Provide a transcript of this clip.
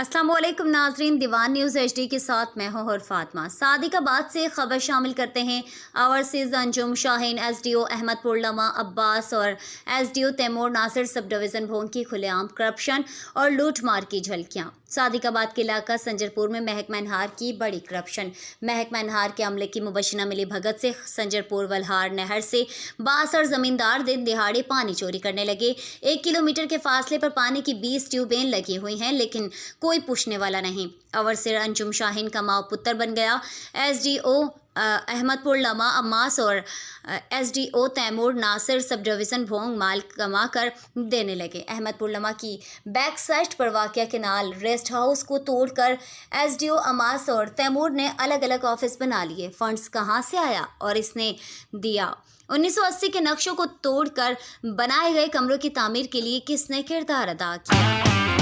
अस्सलाम वालेकुम नाजरीन, दीवान न्यूज़ HD के साथ मैं हूं और फातिमा। सादिकाबाद से खबर शामिल करते हैं। ओवरसीज़ अंजुम शाहीन, SDO अहमदपुर लमा अब्बास और SDO Taimur Nasir sub division भोंग की खुलेआम करप्शन और लूटमार की झलकियां। सादिकाबाद के इलाका संजरपुर में महकमा नहार की बड़ी करप्शन। महकमा नहार के अमले की मुबशिना मिली भगत से संजरपुर वलहार नहर से बासर ज़मींदार दिन दिहाड़े पानी चोरी करने लगे। 1 किलोमीटर के फासले पर पानी की 20 ट्यूबें लगी हुई हैं, लेकिन कोई पूछने वाला नहीं। ओवरसीर अंजुम शाहीन का माओ पुत्र बन गया। SDO अहमदपुर लमा अम्मास और SDO Taimur Nasir sub division भोंग माल कमा कर देने लगे। अहमदपुर लमा की बैक साइड पर वाक़या केनाल रेस्ट हाउस को तोड़कर SDO अम्मास और तैमूर ने अलग अलग ऑफिस बना लिए। फंड्स कहाँ से आया और इसने दिया? 1980 के नक्शों को तोड़कर बनाए गए कमरों की तामीर के लिए किसने किरदार अदा किया?